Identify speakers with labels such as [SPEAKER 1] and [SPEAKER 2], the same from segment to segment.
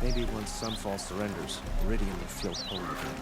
[SPEAKER 1] Maybe once Sunfall surrenders, Meridian will feel whole again.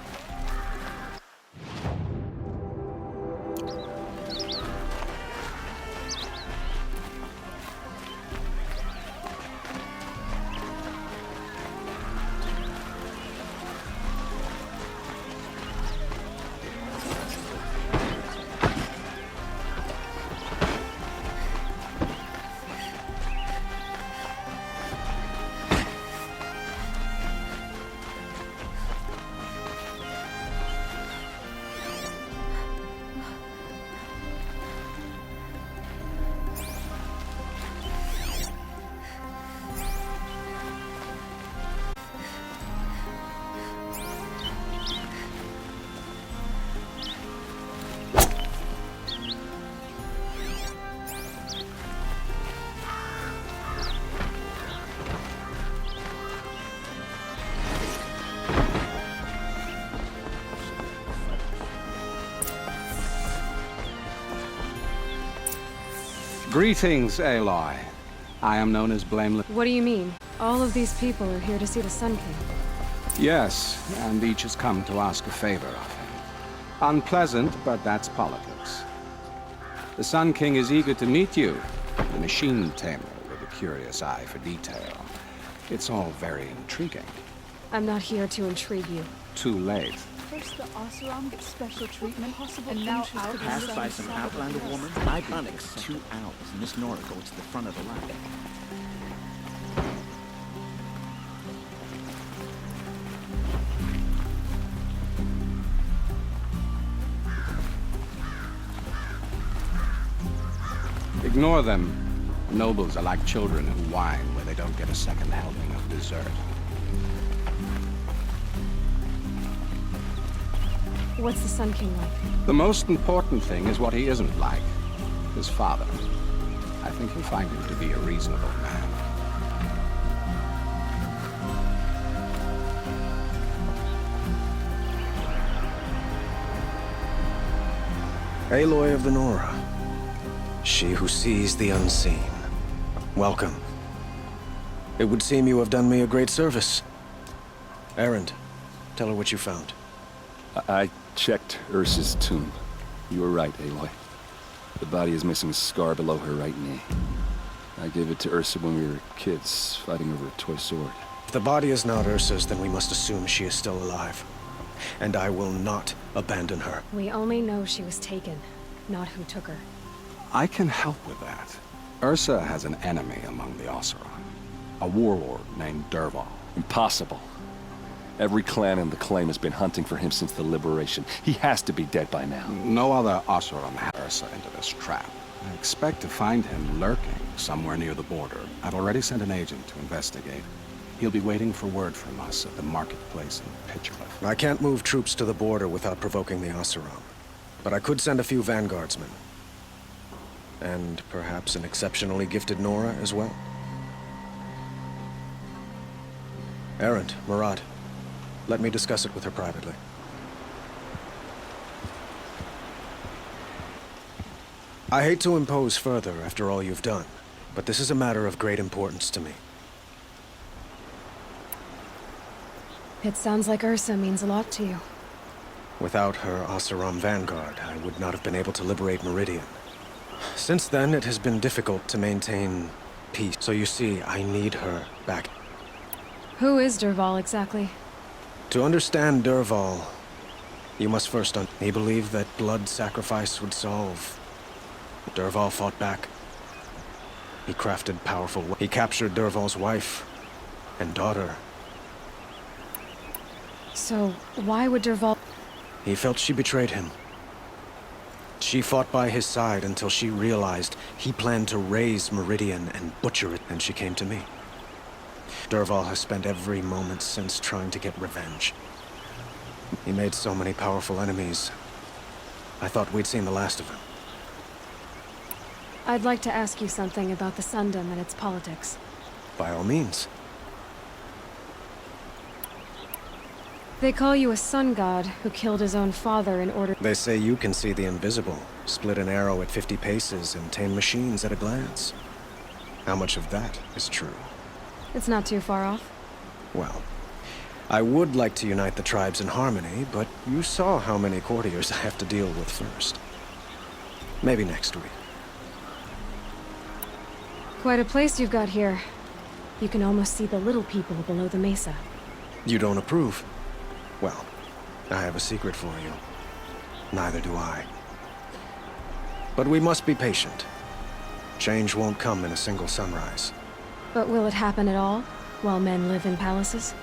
[SPEAKER 2] Greetings, Aloy. I am known as Blameless.
[SPEAKER 3] What do you mean? All of these people are here to see the Sun King.
[SPEAKER 2] Yes, and each has come to ask a favor of him. Unpleasant, but that's politics. The Sun King is eager to meet you, the machine tamer with a curious eye for detail. It's all very intriguing.
[SPEAKER 3] I'm not here to intrigue you.
[SPEAKER 2] Too late.
[SPEAKER 4] First the Oseram gets special treatment, and now out
[SPEAKER 5] Passed by some Outlander woman. I've been 2 hours, and Miss Nora goes to the front of the line.
[SPEAKER 2] Ignore them. Nobles are like children who whine where they don't get a second helping of dessert.
[SPEAKER 3] What's the Sun King like?
[SPEAKER 2] The most important thing is what he isn't like. His father. I think you'll find him to be a reasonable man.
[SPEAKER 1] Aloy of the Nora. She who sees the unseen. Welcome. It would seem you have done me a great service. Erend, tell her what you found.
[SPEAKER 6] I checked Ursa's tomb. You were right, Aloy. The body is missing a scar below her right knee. I gave it to Ursa when we were kids, fighting over a toy sword.
[SPEAKER 1] If the body is not Ursa's, then we must assume she is still alive. And I will not abandon her.
[SPEAKER 3] We only know she was taken, not who took her.
[SPEAKER 2] I can help with that. Ursa has an enemy among the Oseram. A warlord named Dervahl.
[SPEAKER 6] Impossible. Every clan in the claim has been hunting for him since the liberation. He has to be dead by now.
[SPEAKER 2] No other Oseram had Ursa into this trap. I expect to find him lurking somewhere near the border. I've already sent an agent to investigate. He'll be waiting for word from us at the marketplace in Pitchcliff. I can't move troops to the border without provoking the Oseram. But I could send a few vanguardsmen. And perhaps an exceptionally gifted Nora as well. Erend, Murad. Let me discuss it with her privately. I hate to impose further after all you've done, but this is a matter of great importance to me.
[SPEAKER 3] It sounds like Ursa means a lot to you.
[SPEAKER 1] Without her Oseram vanguard, I would not have been able to liberate Meridian. Since then, it has been difficult to maintain peace. So you see, I need her back.
[SPEAKER 3] Who is Dervahl exactly?
[SPEAKER 1] To understand Dervahl, you must first He believed that blood sacrifice would solve. Dervahl fought back. He crafted powerful He captured Dervahl's wife and daughter.
[SPEAKER 3] So, why would Dervahl...
[SPEAKER 1] He felt she betrayed him. She fought by his side until she realized he planned to raise Meridian and butcher it, and she came to me. Dervahl has spent every moment since trying to get revenge. He made so many powerful enemies. I thought we'd seen the last of him.
[SPEAKER 3] I'd like to ask you something about the Sundom and its politics.
[SPEAKER 1] By all means.
[SPEAKER 3] They call you a sun god who killed his own father in order...
[SPEAKER 1] They say you can see the invisible, split an arrow at 50 paces, and tame machines at a glance. How much of that is true?
[SPEAKER 3] It's not too far off.
[SPEAKER 1] Well, I would like to unite the tribes in harmony, but you saw how many courtiers I have to deal with first. Maybe next week.
[SPEAKER 3] Quite a place you've got here. You can almost see the little people below the mesa.
[SPEAKER 1] You don't approve? Well, I have a secret for you. Neither do I. But we must be patient. Change won't come in a single sunrise.
[SPEAKER 3] But will it happen at all, while men live in palaces?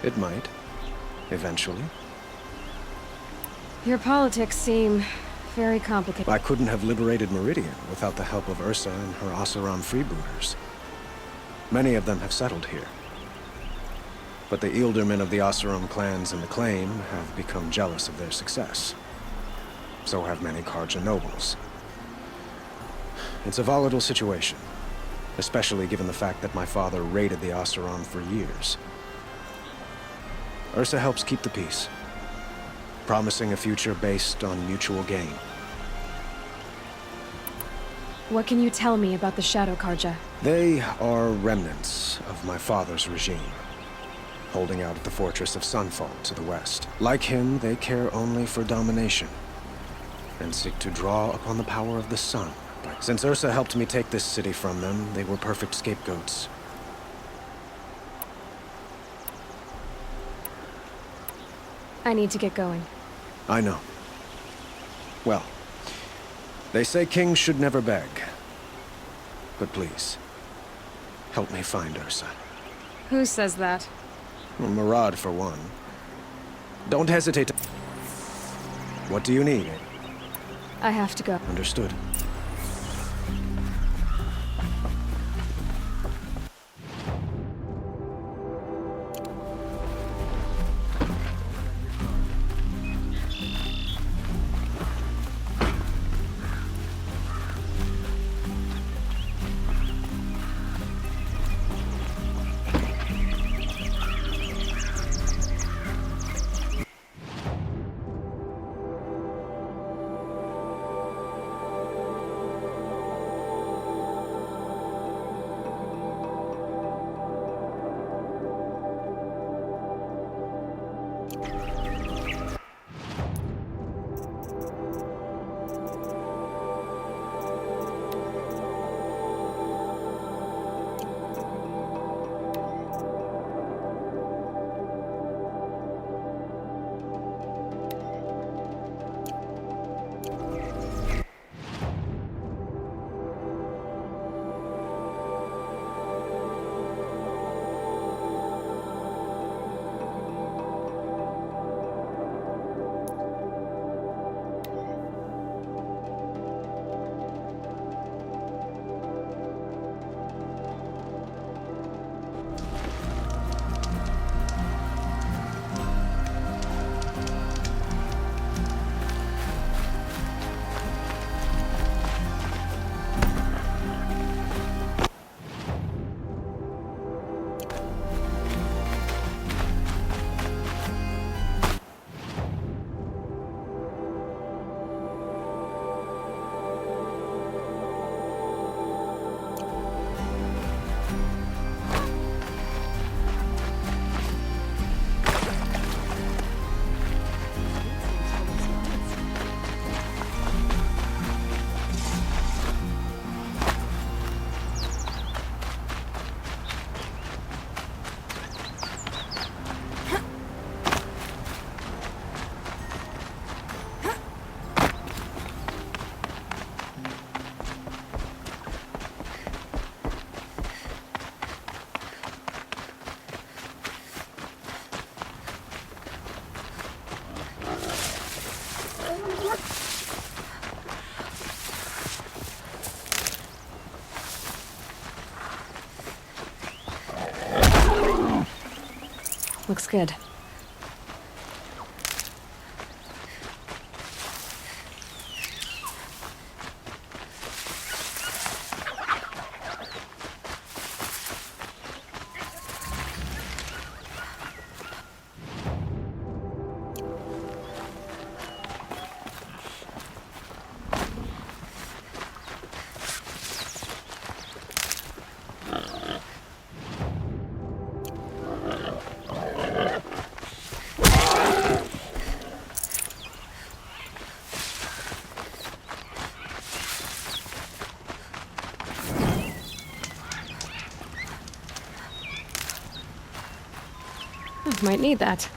[SPEAKER 1] It might. Eventually.
[SPEAKER 3] Your politics seem very complicated.
[SPEAKER 1] I couldn't have liberated Meridian without the help of Ursa and her Oseram freebooters. Many of them have settled here. But the Ealdormen of the Oseram clans in the Claim have become jealous of their success. So have many Carja nobles. It's a volatile situation, especially given the fact that my father raided the Oseram for years. Ursa helps keep the peace, promising a future based on mutual gain.
[SPEAKER 3] What can you tell me about the Shadow Carja?
[SPEAKER 1] They are remnants of my father's regime, holding out at the fortress of Sunfall to the west. Like him, they care only for domination, and seek to draw upon the power of the sun. But since Ursa helped me take this city from them, they were perfect scapegoats.
[SPEAKER 3] I need to get going.
[SPEAKER 1] I know. Well, they say kings should never beg. But please, help me find Ursa.
[SPEAKER 3] Who says that?
[SPEAKER 1] Murad, for one. Don't hesitate to... What do you need?
[SPEAKER 3] I have to go.
[SPEAKER 1] Understood.
[SPEAKER 3] Looks good. I might need that.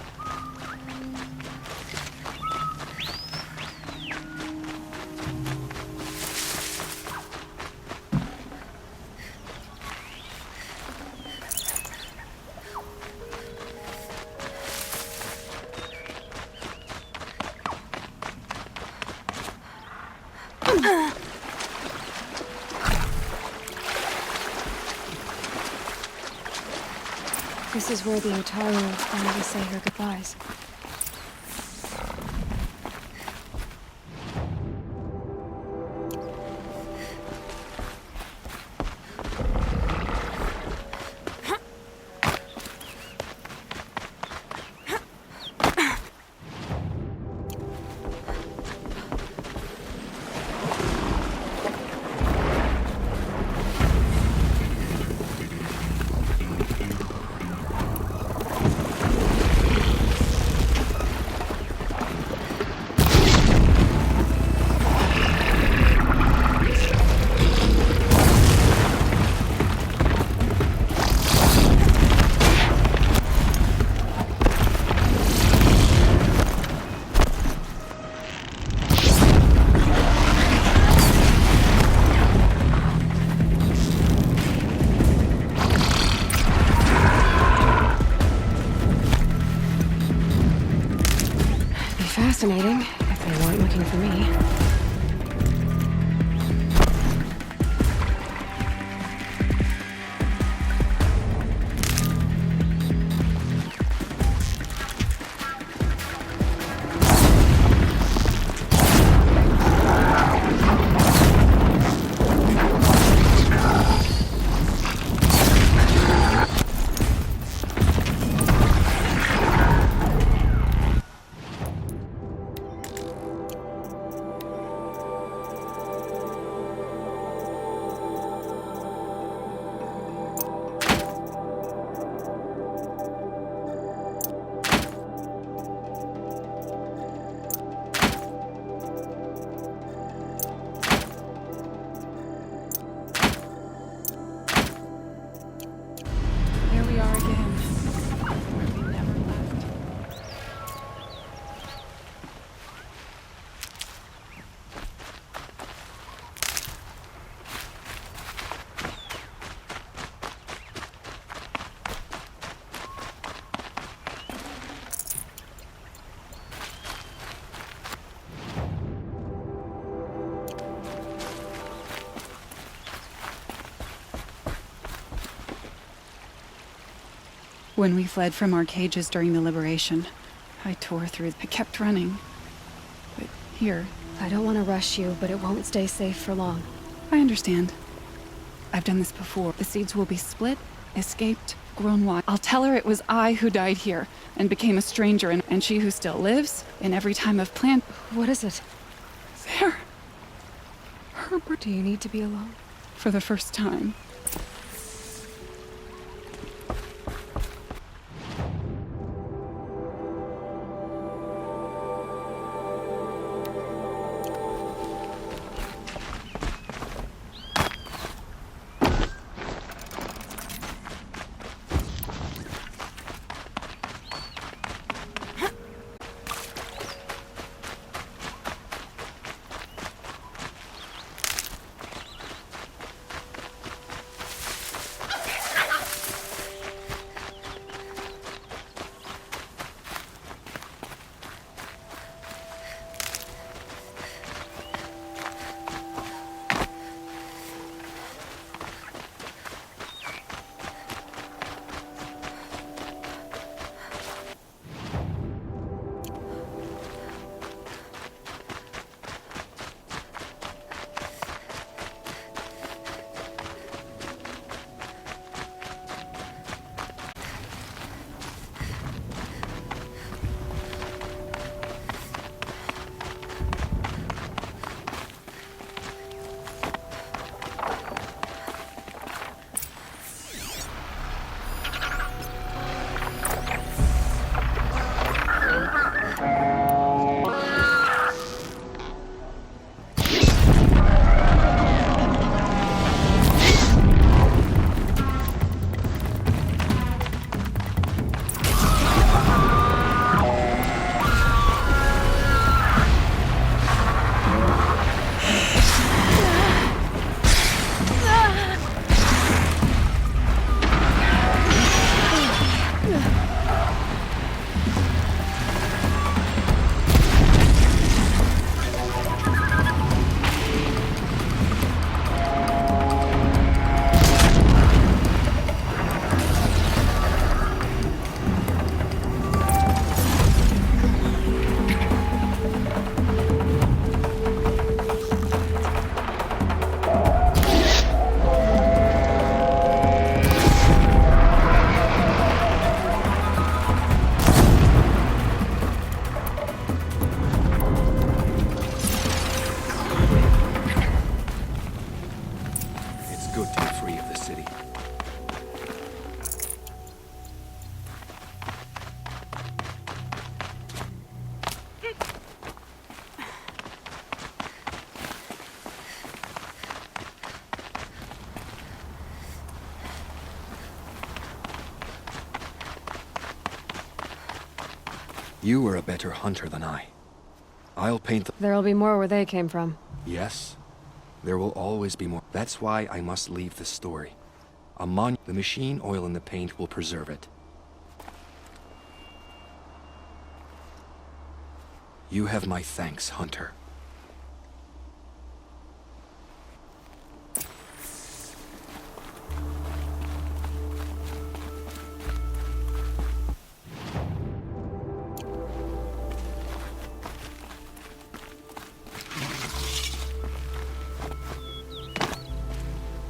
[SPEAKER 3] This is where the Otaru finally say her goodbyes. Fascinating, if they weren't looking for me.
[SPEAKER 4] Here we are again, where we never left. When we fled from our cages during the liberation, I tore through. I kept running. But here,
[SPEAKER 3] I don't want to rush you, but it won't stay safe for long.
[SPEAKER 4] I understand. I've done this before. The seeds will be split, escaped, grown wild. I'll tell her it was I who died here and became a stranger, and she who still lives in every time of plant.
[SPEAKER 3] What is it?
[SPEAKER 4] There. Herbert.
[SPEAKER 3] Do you need to be alone?
[SPEAKER 4] For the first time.
[SPEAKER 7] You were a better hunter than I. I'll paint the...
[SPEAKER 3] There'll be more where they came from.
[SPEAKER 7] Yes, there will always be more. That's why I must leave this story. The machine oil in the paint will preserve it. You have my thanks, Hunter.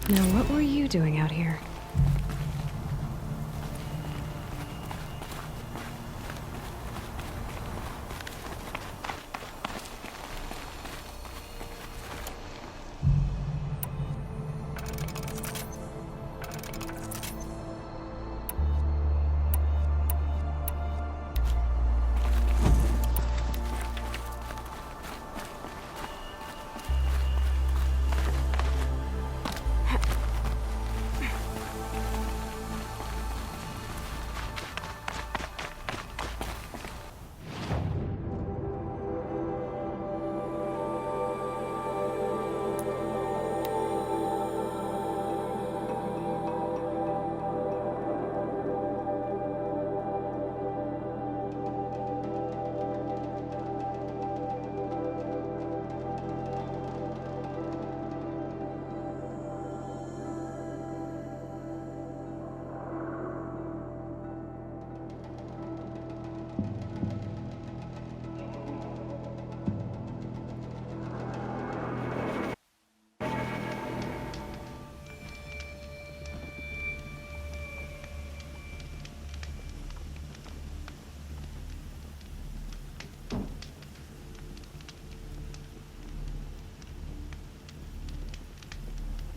[SPEAKER 3] Now, what were you doing out here?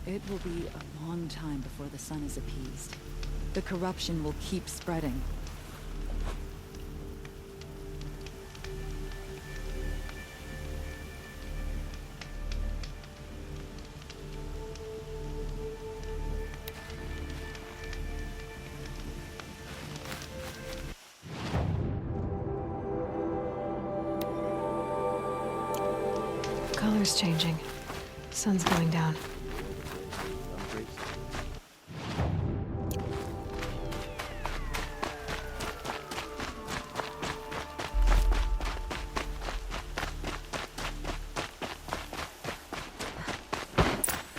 [SPEAKER 8] It will be a long time before the sun is appeased. The corruption will keep spreading.
[SPEAKER 3] Color's changing. Sun's going down.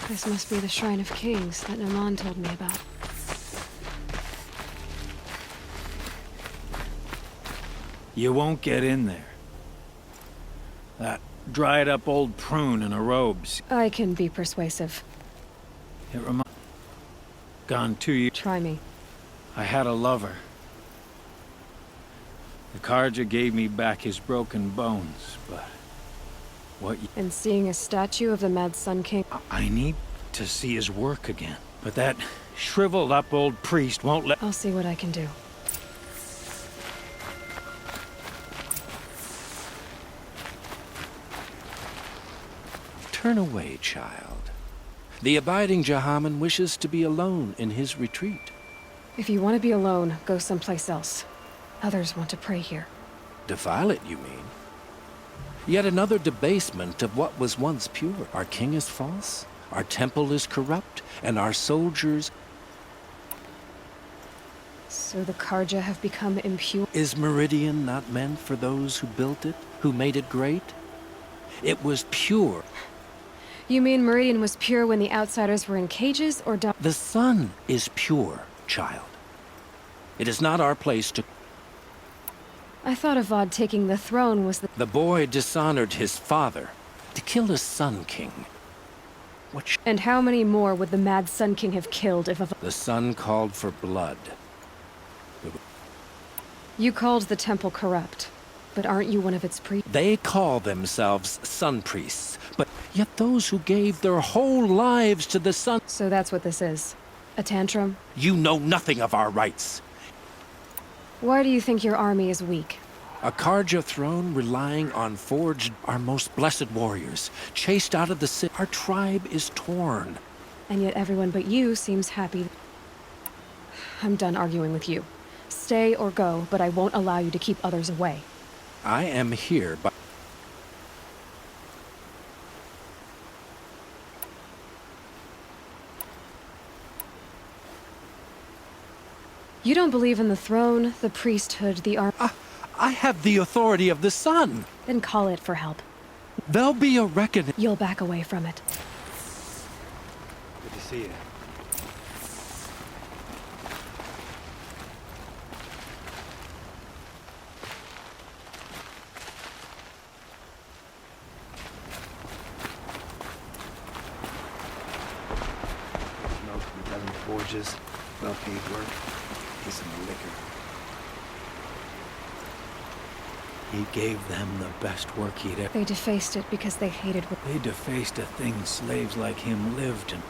[SPEAKER 3] This must be the Shrine of Kings that Naman told me about.
[SPEAKER 9] You won't get in there. That dried-up old prune in her robes.
[SPEAKER 3] I can be persuasive.
[SPEAKER 9] It reminds... Gone 2 years.
[SPEAKER 3] Try me.
[SPEAKER 9] I had a lover. The Carja gave me back his broken bones, but... What you...
[SPEAKER 3] And seeing a statue of the Mad Sun King...
[SPEAKER 9] I need to see his work again. But that shriveled-up old priest won't let...
[SPEAKER 3] I'll see what I can do.
[SPEAKER 10] Turn away, child. The abiding Jahaman wishes to be alone in his retreat.
[SPEAKER 3] If you want to be alone, go someplace else. Others want to pray here.
[SPEAKER 10] Defile it, you mean? Yet another debasement of what was once pure. Our king is false, our temple is corrupt, and our soldiers...
[SPEAKER 3] So the Carja have become impure?
[SPEAKER 10] Is Meridian not meant for those who built it, who made it great? It was pure.
[SPEAKER 3] You mean Meridian was pure when the outsiders were in cages, or
[SPEAKER 10] The sun is pure, child. It is not our place to...
[SPEAKER 3] I thought Avad taking the throne was the...
[SPEAKER 10] The boy dishonored his father to kill his Sun King.
[SPEAKER 3] And how many more would the Mad Sun King have killed if Avad...
[SPEAKER 10] The sun called for blood.
[SPEAKER 3] You called the temple corrupt, but aren't you one of its priests?
[SPEAKER 10] They call themselves sun priests, but yet those who gave their whole lives to the sun...
[SPEAKER 3] So that's what this is. A tantrum?
[SPEAKER 10] You know nothing of our rights.
[SPEAKER 3] Why do you think your army is weak?
[SPEAKER 10] A Carja throne relying on forged... Our most blessed warriors, chased out of the city. Our tribe is torn.
[SPEAKER 3] And yet everyone but you seems happy. I'm done arguing with you. Stay or go, but I won't allow you to keep others away.
[SPEAKER 10] I am here by...
[SPEAKER 3] You don't believe in the throne, the priesthood, the arm.
[SPEAKER 10] I have the authority of the sun.
[SPEAKER 3] Then call it for help.
[SPEAKER 10] There'll be a reckoning.
[SPEAKER 3] You'll back away from it.
[SPEAKER 1] Good to see you.
[SPEAKER 11] Smoke from a dozen forges, well-paid work, piece of liquor.
[SPEAKER 9] He gave them the best work he'd ever...
[SPEAKER 3] They defaced it because they hated what...
[SPEAKER 9] They defaced a thing slaves like him lived in.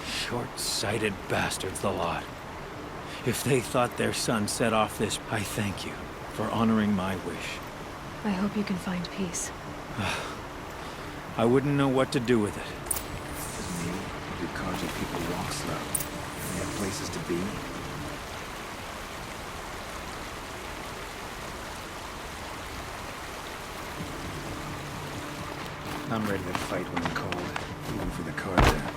[SPEAKER 9] Short-sighted bastards, the lot. If they thought their son set off this, I thank you for honoring my wish.
[SPEAKER 3] I hope you can find peace.
[SPEAKER 9] I wouldn't know what to do with it.
[SPEAKER 11] Doesn't mean you Carja people walk slow. They have places to be. I'm ready to fight when I'm cold, even for the Carja.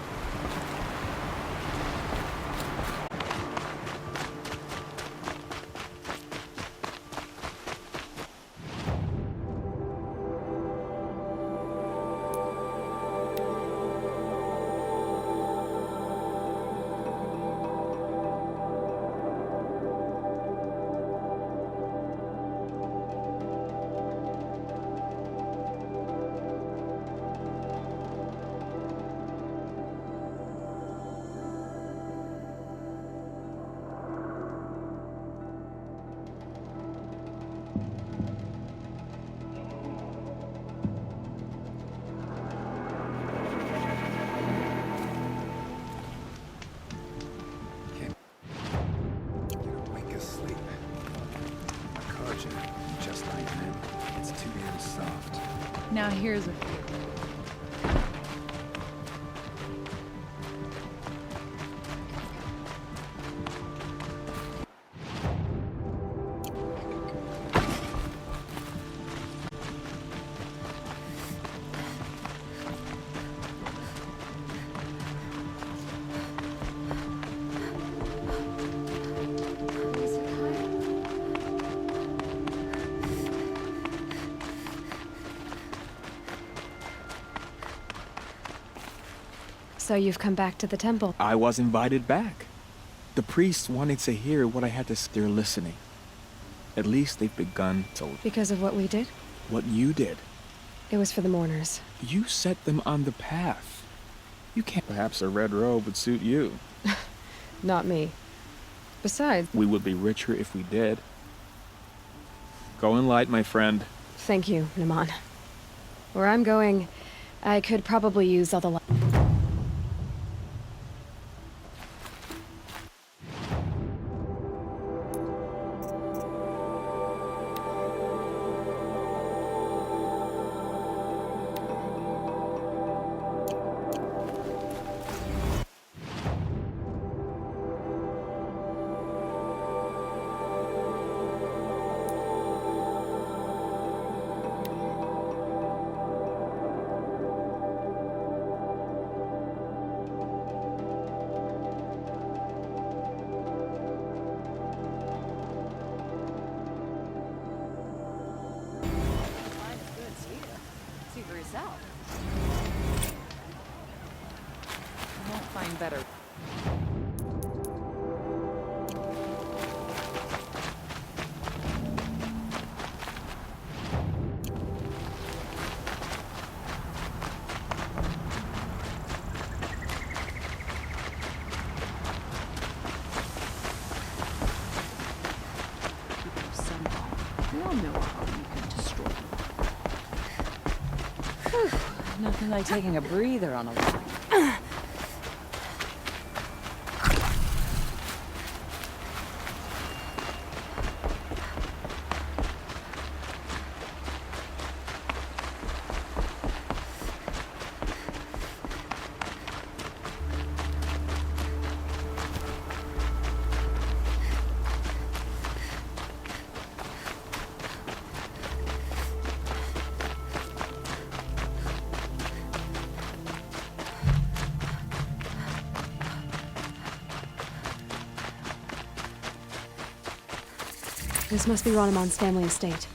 [SPEAKER 11] Just like them. It's too damn soft.
[SPEAKER 8] Now here's a...
[SPEAKER 3] So you've come back to the temple.
[SPEAKER 5] I was invited back. The priests wanted to hear what I had to say. They're listening. At least they've begun to...
[SPEAKER 3] Because of what we did?
[SPEAKER 5] What you did.
[SPEAKER 3] It was for the mourners.
[SPEAKER 5] You set them on the path. You can't... Perhaps a red robe would suit you.
[SPEAKER 3] Not me. Besides...
[SPEAKER 5] We would be richer if we did. Go in light, my friend.
[SPEAKER 3] Thank you, Naman. Where I'm going, I could probably use all the light.
[SPEAKER 8] Better.
[SPEAKER 12] We all know how you can destroy them.
[SPEAKER 8] Nothing like taking a breather on a line.
[SPEAKER 3] This must be Ronamon's family estate.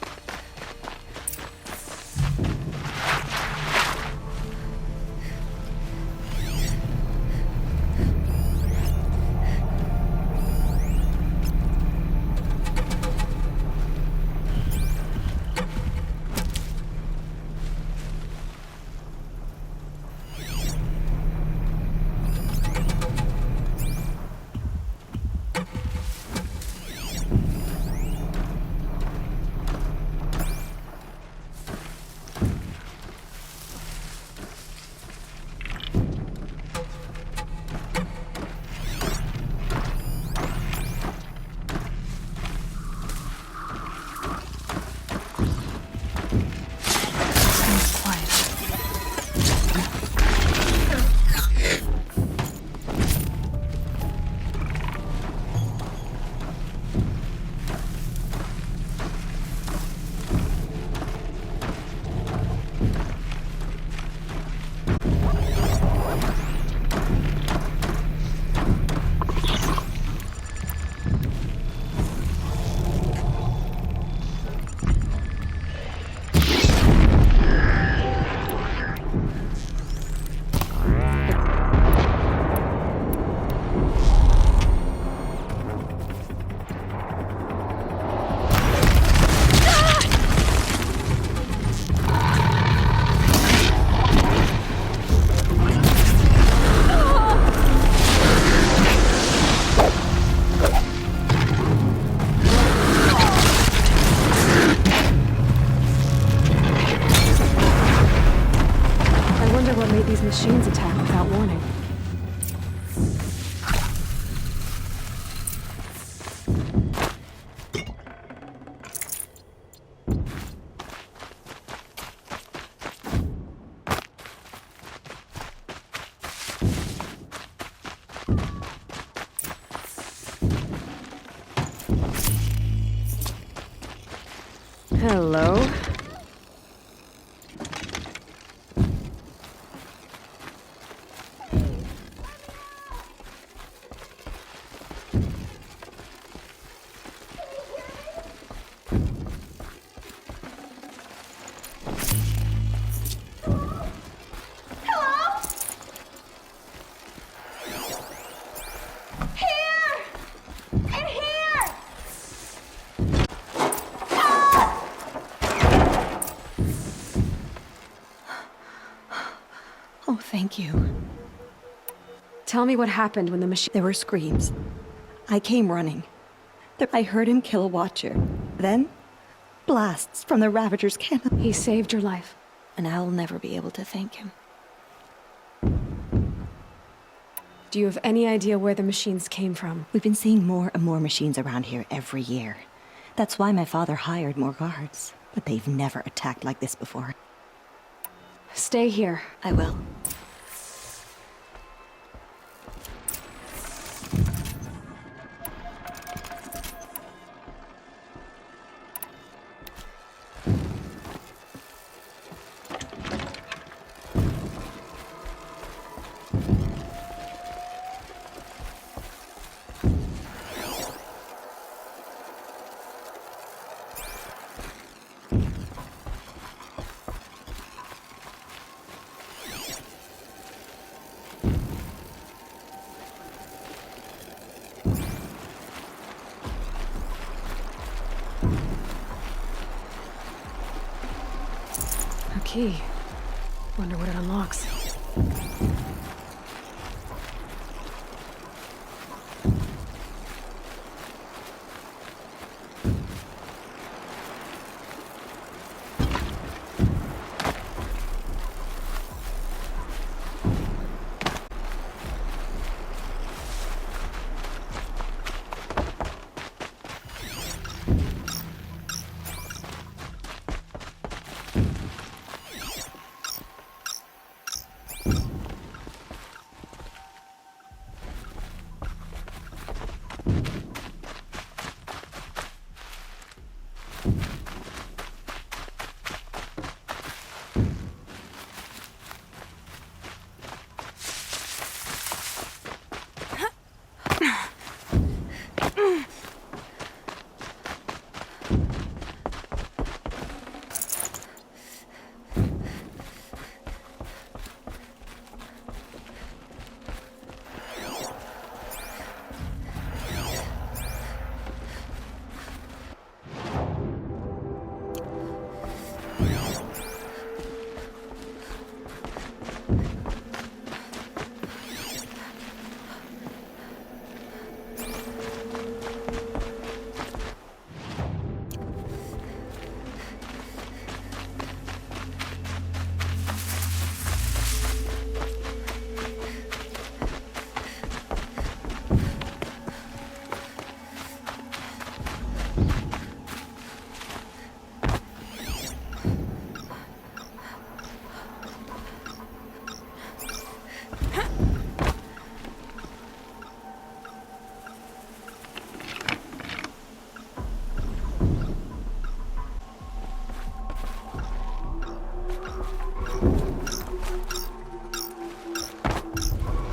[SPEAKER 3] Machines attack without warning. Hello?
[SPEAKER 13] Oh, thank you.
[SPEAKER 3] Tell me what happened when the machine...
[SPEAKER 13] There were screams. I came running. I heard him kill a watcher. Then, blasts from the Ravager's cannon.
[SPEAKER 3] He saved your life.
[SPEAKER 13] And I'll never be able to thank him.
[SPEAKER 3] Do you have any idea where the machines came from?
[SPEAKER 13] We've been seeing more and more machines around here every year. That's why my father hired more guards. But they've never attacked like this before.
[SPEAKER 3] Stay here.
[SPEAKER 13] I will.
[SPEAKER 3] Key. Wonder what it unlocks.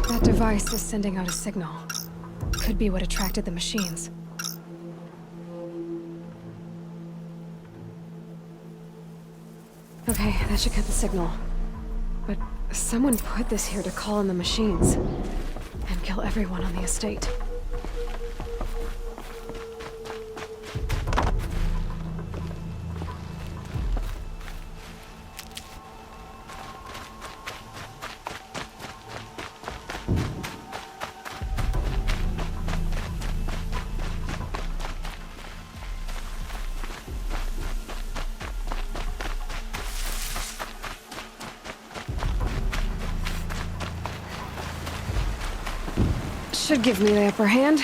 [SPEAKER 3] That device is sending out a signal. Could be what attracted the machines. Okay, that should cut the signal. But someone put this here to call in the machines. And kill everyone on the estate. Should give me the upper hand.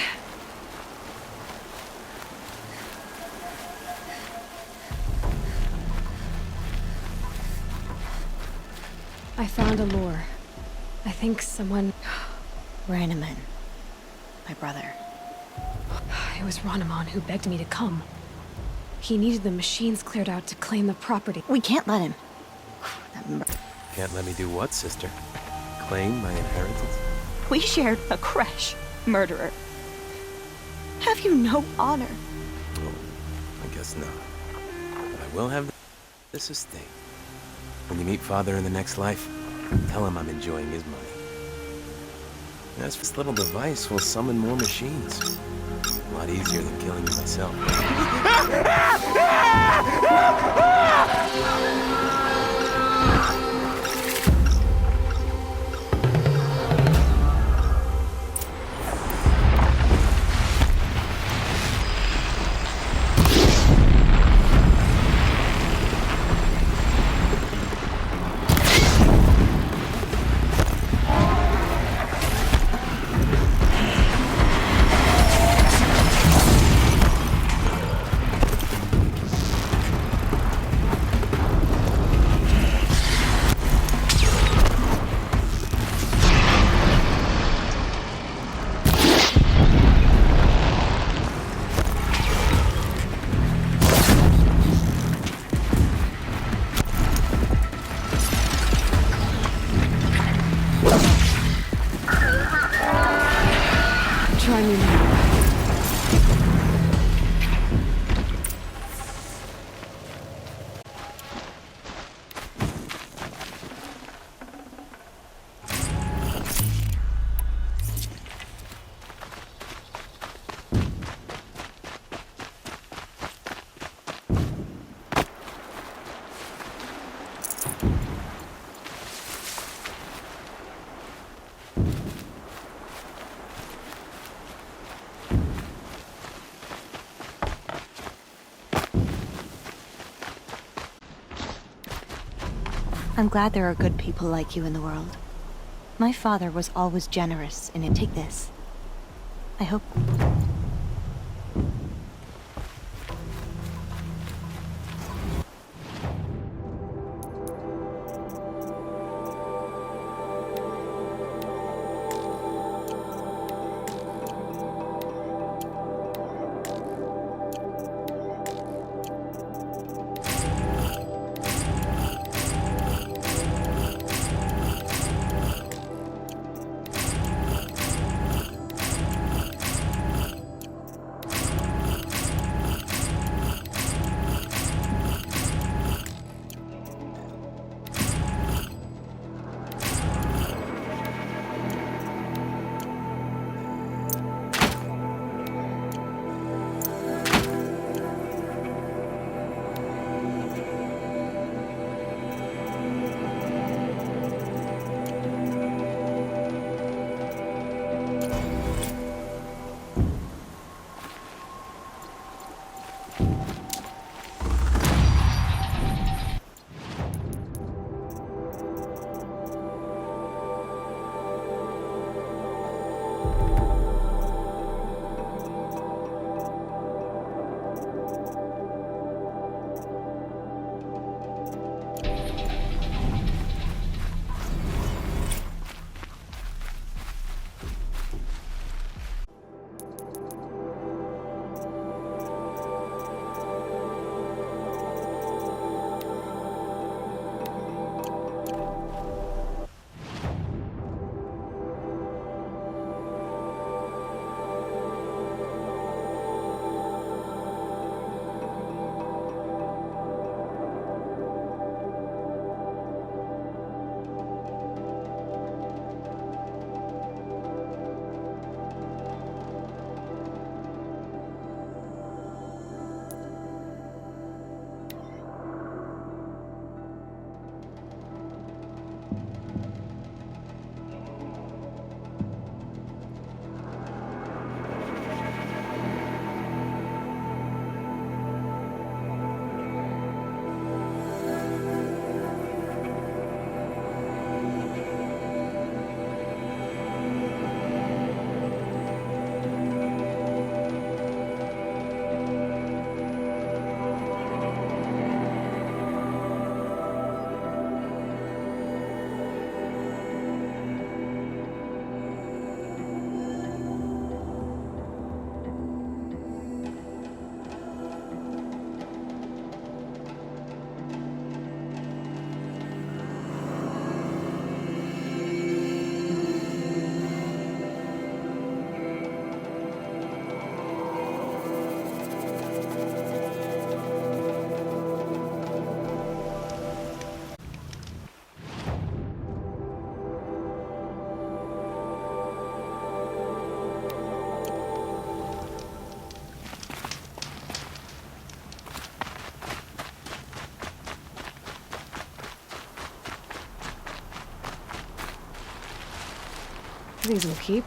[SPEAKER 3] I found a lure. I think someone...
[SPEAKER 13] Rainaman. My brother.
[SPEAKER 3] It was Ranamon who begged me to come. He needed the machines cleared out to claim the property.
[SPEAKER 13] We can't let him.
[SPEAKER 11] Can't let me do what, sister? Claim my inheritance?
[SPEAKER 13] We shared a creche, murderer. Have you no honor?
[SPEAKER 11] Oh, I guess not. But I will have this estate. When you meet Father in the next life, tell him I'm enjoying his money. As for this little device, will summon more machines. A lot easier than killing you myself.
[SPEAKER 3] Try me now.
[SPEAKER 13] I'm glad there are good people like you in the world. My father was always generous, and take this. I hope...
[SPEAKER 3] These will keep.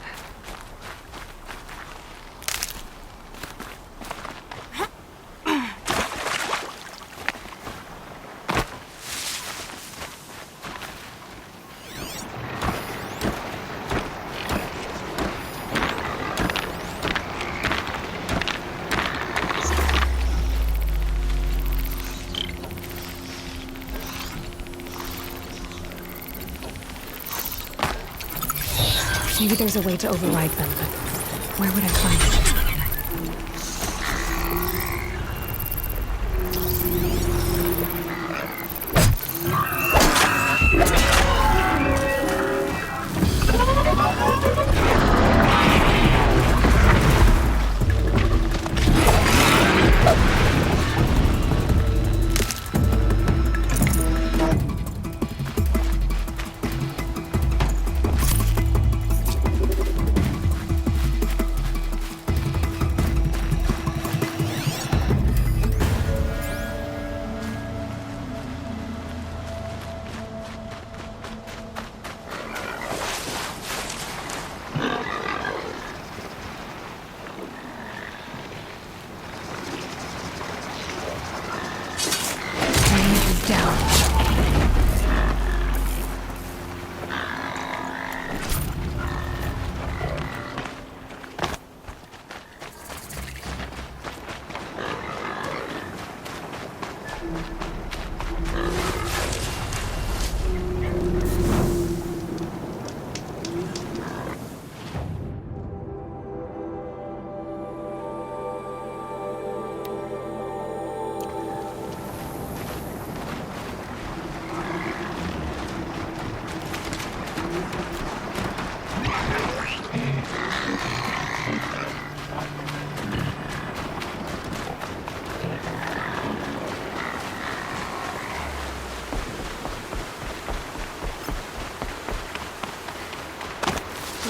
[SPEAKER 3] Maybe there's a way to override them, but where would I find it?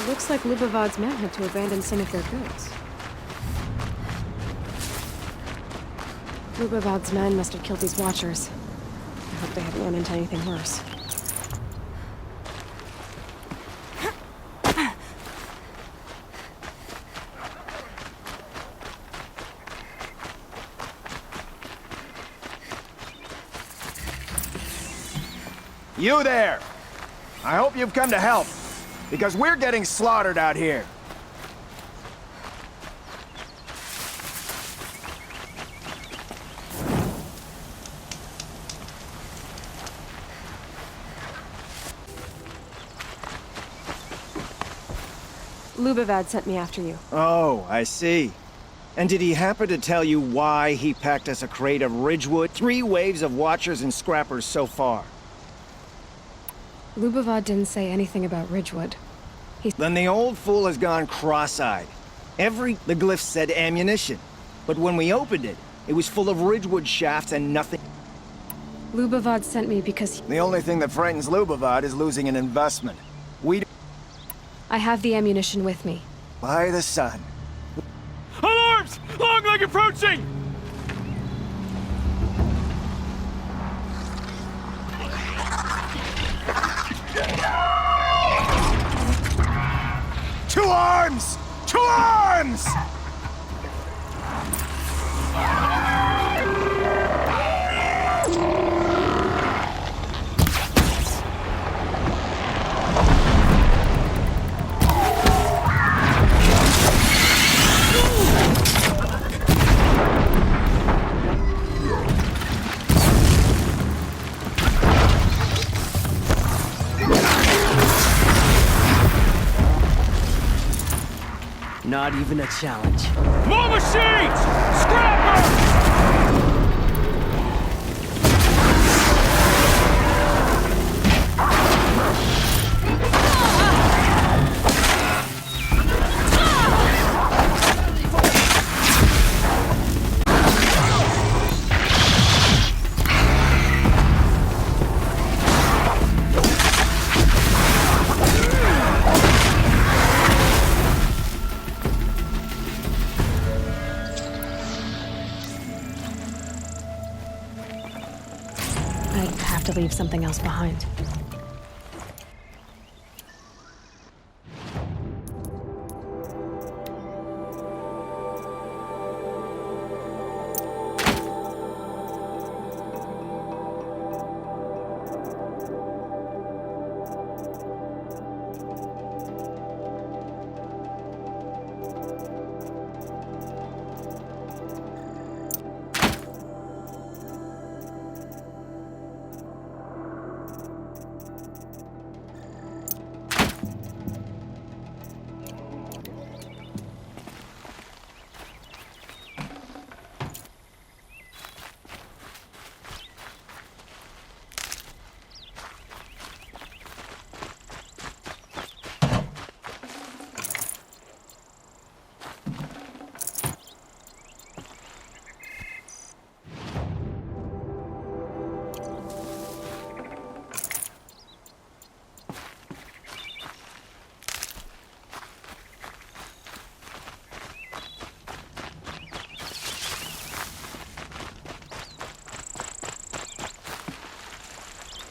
[SPEAKER 3] Looks like Lubavad's men had to abandon some of their goods. Lubavad's men must have killed these Watchers. I hope they haven't run into anything worse.
[SPEAKER 14] You there! I hope you've come to help, because we're getting slaughtered out here.
[SPEAKER 3] Lubavad sent me after you.
[SPEAKER 14] Oh, I see. And did he happen to tell you why he packed us a crate of Ridgewood? 3 waves of Watchers and Scrappers so far.
[SPEAKER 3] Lubavad didn't say anything about Ridgewood.
[SPEAKER 14] Then the old fool has gone cross-eyed. The glyph said ammunition. But when we opened it, it was full of Ridgewood shafts and nothing.
[SPEAKER 3] Lubavad sent me because...
[SPEAKER 14] The only thing that frightens Lubavad is losing an investment.
[SPEAKER 3] I have the ammunition with me.
[SPEAKER 14] By the sun.
[SPEAKER 15] Alarms! Longleg approaching!
[SPEAKER 14] Two arms! Two arms!
[SPEAKER 16] Not even a challenge.
[SPEAKER 15] More machines! Scrapper!
[SPEAKER 3] To leave something else behind.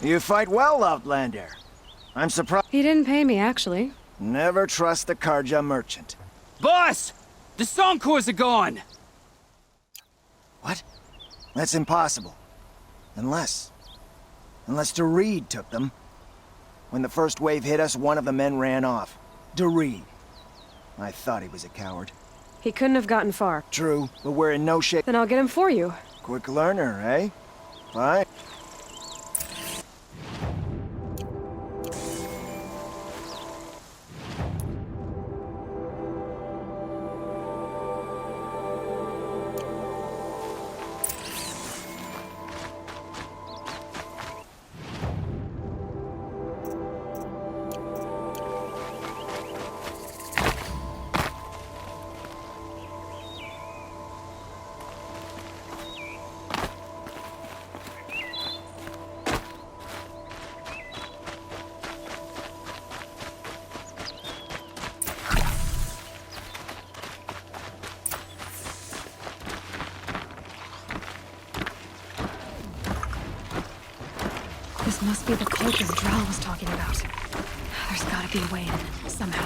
[SPEAKER 14] You fight well, Outlander. I'm surprised.
[SPEAKER 3] He didn't pay me, actually.
[SPEAKER 14] Never trust the Karja merchant.
[SPEAKER 16] Boss! The Songcores are gone!
[SPEAKER 14] What? That's impossible. Unless Doreed took them. When the first wave hit us, one of the men ran off. Doreed. I thought he was a coward.
[SPEAKER 3] He couldn't have gotten far.
[SPEAKER 14] True, but we're in no shape.
[SPEAKER 3] Then I'll get him for you.
[SPEAKER 14] Quick learner, eh? Fine.
[SPEAKER 3] This must be the cloak as Drow was talking about. There's gotta be a way in, somehow.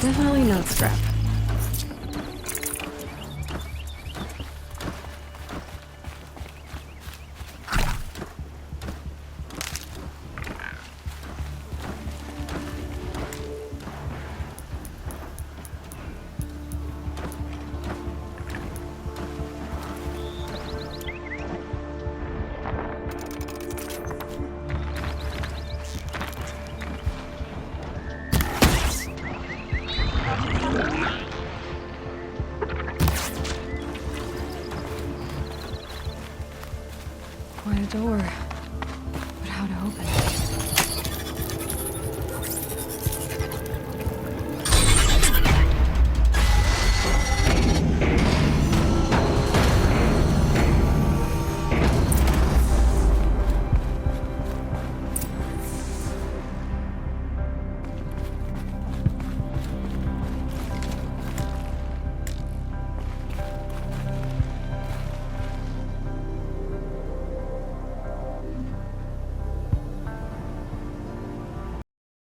[SPEAKER 3] Definitely note scrap. Quite a door. But how to open it?